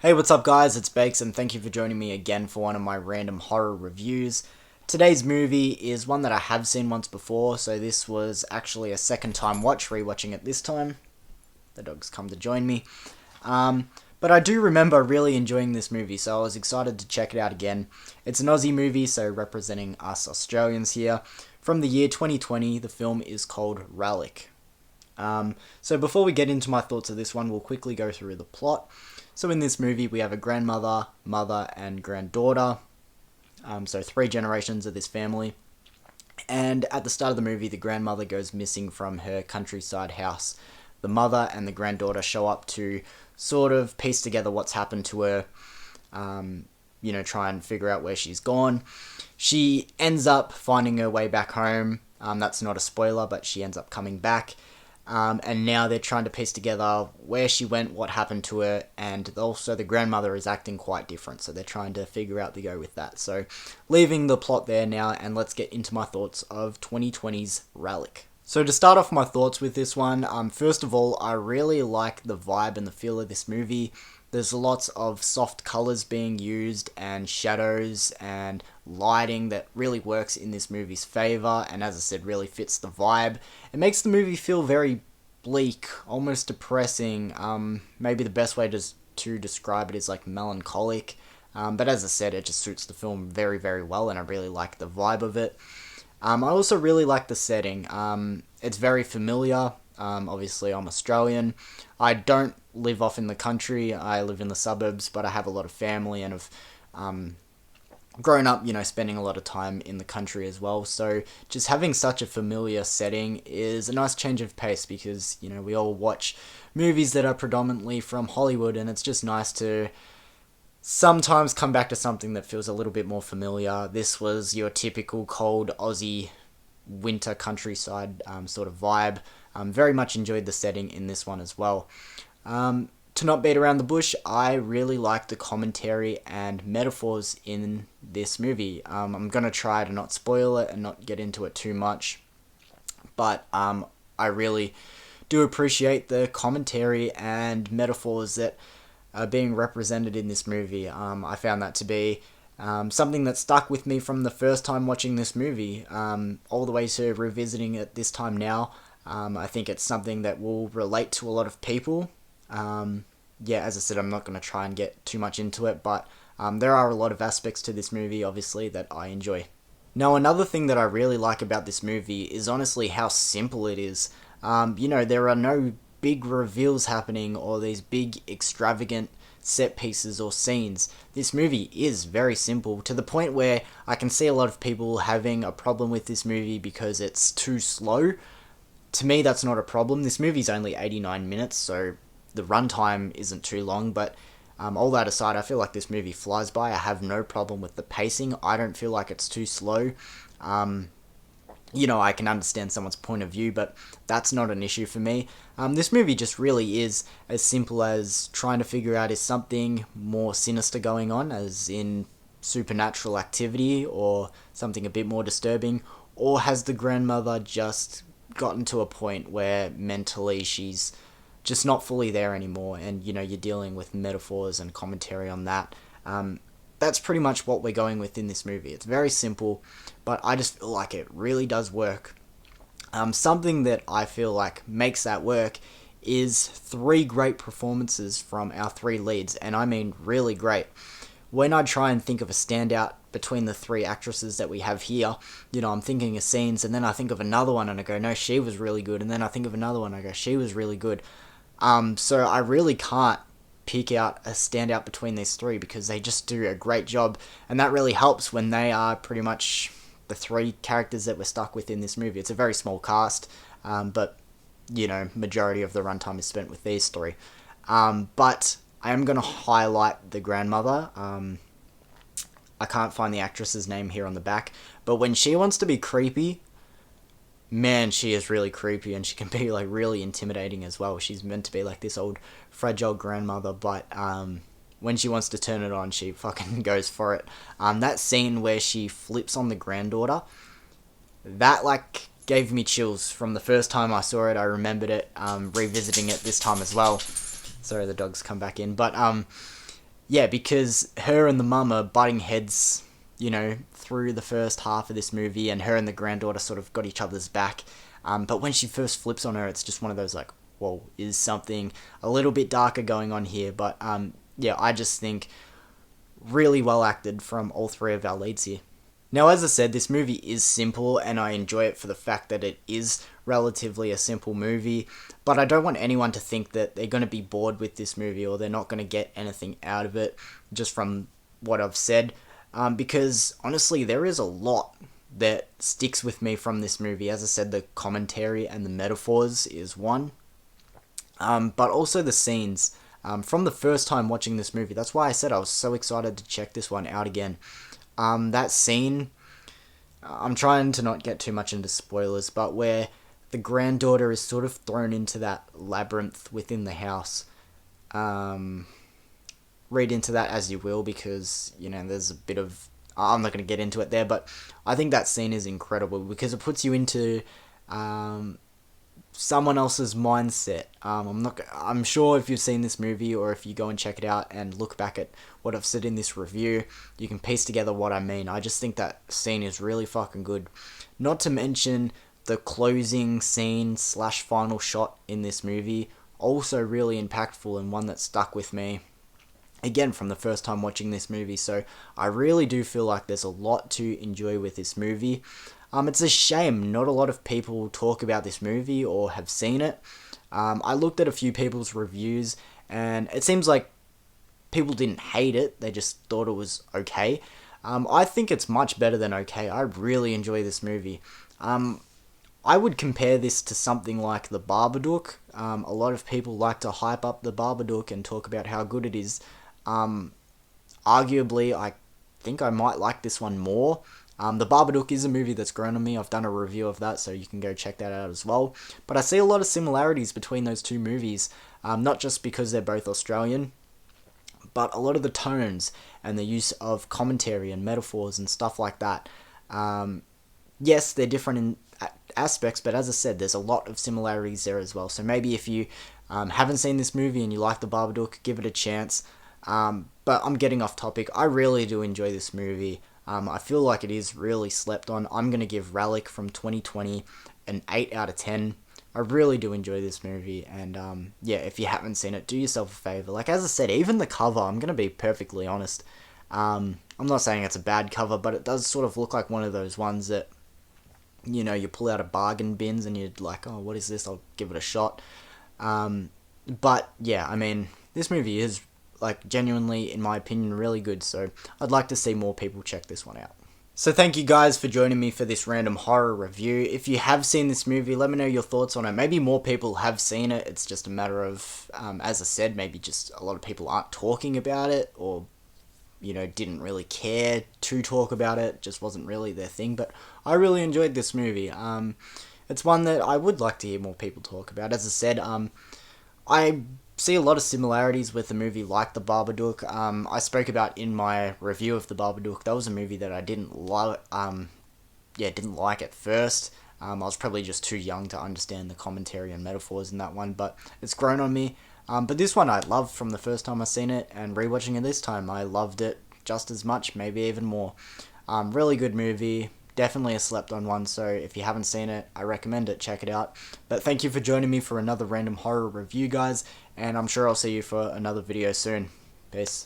Hey, what's up guys, it's Bakes and thank you for joining me again for one of my random horror reviews. Today's movie is one that I have seen once before, so this was actually a second time watch, rewatching it this time. The dog's come to join me. But I do remember really enjoying this movie, so I was excited to check it out again. It's an Aussie movie, so representing us Australians here. From the year 2020, the film is called Relic. So before we get into my thoughts of this one, we'll quickly go through the plot. So in this movie, we have a grandmother, mother, and granddaughter. So 3 generations of this family. And at the start of the movie, the grandmother goes missing from her countryside house. The mother and the granddaughter show up to sort of piece together what's happened to her. Try and figure out where she's gone. She ends up finding her way back home. That's not a spoiler, but she ends up coming back. And now they're trying to piece together where she went, what happened to her, and also the grandmother is acting quite different, so they're trying to figure out the go with that. So, leaving the plot there now, and let's get into my thoughts of 2020's Relic. So to start off my thoughts with this one, first of all, I really like the vibe and the feel of this movie. There's lots of soft colours being used and shadows and lighting that really works in this movie's favour, and as I said, really fits the vibe. It makes the movie feel very bleak, almost depressing. Maybe the best way to describe it is like melancholic. But as I said, it just suits the film very, very well, and I really like the vibe of it. I also really like the setting. It's very familiar. Obviously, I'm Australian. I don't live off in the country. I live in the suburbs, but I have a lot of family and have grown up, spending a lot of time in the country as well. So just having such a familiar setting is a nice change of pace because, we all watch movies that are predominantly from Hollywood, and it's just nice to sometimes come back to something that feels a little bit more familiar. This was your typical cold Aussie winter countryside sort of vibe. Very much enjoyed the setting in this one as well. To not beat around the bush, I really like the commentary and metaphors in this movie. I'm going to try to not spoil it and not get into it too much, but I really do appreciate the commentary and metaphors that are being represented in this movie. I found that to be something that stuck with me from the first time watching this movie, all the way to revisiting it this time now. I think it's something that will relate to a lot of people. As I said, I'm not going to try and get too much into it, but there are a lot of aspects to this movie, obviously, that I enjoy. Now, another thing that I really like about this movie is honestly how simple it is. There are no big reveals happening or these big extravagant set pieces or scenes. This movie is very simple, to the point where I can see a lot of people having a problem with this movie because it's too slow. To me, that's not a problem. This movie's only 89 minutes, so the runtime isn't too long, but all that aside, I feel like this movie flies by. I have no problem with the pacing. I don't feel like it's too slow. I can understand someone's point of view, but that's not an issue for me. This movie just really is as simple as trying to figure out is something more sinister going on, as in supernatural activity, or something a bit more disturbing, or has the grandmother just gotten to a point where mentally she's just not fully there anymore, and you're dealing with metaphors and commentary on that. That's pretty much what we're going with in this movie. It's very simple, but I just feel like it really does work. Something that I feel like makes that work is 3 great performances from our 3 leads, and I mean really great. When I try and think of a standout between the 3 actresses that we have here, I'm thinking of scenes, and then I think of another one and I go, no, she was really good, and then I think of another one and I go, she was really good. So I really can't pick out a standout between these 3 because they just do a great job, and that really helps when they are pretty much the 3 characters that we're stuck with in this movie. It's a very small cast, but majority of the runtime is spent with these 3. But I am going to highlight the grandmother. I can't find the actress's name here on the back, but when she wants to be creepy, man, she is really creepy, and she can be like really intimidating as well. She's meant to be like this old fragile grandmother, but when she wants to turn it on, she fucking goes for it. That scene where she flips on the granddaughter, that like gave me chills from the first time I saw it. I remembered it, revisiting it this time as well. Sorry, the dog's come back in, but yeah, because her and the mum are butting heads, through the first half of this movie, and her and the granddaughter sort of got each other's back. But when she first flips on her, it's just one of those like, whoa, is something a little bit darker going on here? But yeah, I just think really well acted from all three of our leads here. Now, as I said, this movie is simple, and I enjoy it for the fact that it is relatively a simple movie, but I don't want anyone to think that they're going to be bored with this movie or they're not going to get anything out of it just from what I've said, because honestly, there is a lot that sticks with me from this movie. As I said, the commentary and the metaphors is one, but also the scenes. From the first time watching this movie, that's why I said I was so excited to check this one out again. That scene, I'm trying to not get too much into spoilers, but where the granddaughter is sort of thrown into that labyrinth within the house. Read into that as you will, because, there's a bit of... I'm not going to get into it there, but I think that scene is incredible because it puts you into someone else's mindset. I'm sure if you've seen this movie, or if you go and check it out and look back at what I've said in this review, you can piece together what I mean. I just think that scene is really fucking good. Not to mention the closing scene / final shot in this movie, also really impactful and one that stuck with me again from the first time watching this movie. So I really do feel like there's a lot to enjoy with this movie. It's a shame not a lot of people talk about this movie or have seen it. I looked at a few people's reviews, and it seems like people didn't hate it, they just thought it was okay. I think it's much better than okay. I really enjoy this movie. I would compare this to something like The Babadook. A lot of people like to hype up The Babadook and talk about how good it is. Arguably, I think I might like this one more. The Babadook is a movie that's grown on me. I've done a review of that, so you can go check that out as well. But I see a lot of similarities between those two movies, not just because they're both Australian, but a lot of the tones and the use of commentary and metaphors and stuff like that. Yes, they're different in aspects, but as I said, there's a lot of similarities there as well. So maybe if you haven't seen this movie and you like The Babadook, give it a chance. But I'm getting off topic. I really do enjoy this movie. I feel like it is really slept on. I'm going to give Relic from 2020 an 8 out of 10. I really do enjoy this movie, and yeah, if you haven't seen it, do yourself a favour. Like, as I said, even the cover, I'm going to be perfectly honest. I'm not saying it's a bad cover, but it does sort of look like one of those ones that, you pull out of bargain bins and you're like, oh, what is this? I'll give it a shot. But yeah, I mean, this movie is, like, genuinely, in my opinion, really good, so I'd like to see more people check this one out. So thank you guys for joining me for this random horror review. If you have seen this movie, let me know your thoughts on it. Maybe more people have seen it. It's just a matter of, as I said, maybe just a lot of people aren't talking about it, or, didn't really care to talk about it. Just wasn't really their thing. But I really enjoyed this movie. It's one that I would like to hear more people talk about. As I said, I see a lot of similarities with a movie like The Babadook. I spoke about in my review of The Babadook. That was a movie that I didn't like. Didn't like at first. I was probably just too young to understand the commentary and metaphors in that one, but it's grown on me. But this one I loved from the first time I seen it, and rewatching it this time, I loved it just as much, maybe even more. Really good movie. Definitely a slept-on one, so if you haven't seen it, I recommend it. Check it out. But thank you for joining me for another random horror review, guys, and I'm sure I'll see you for another video soon. Peace.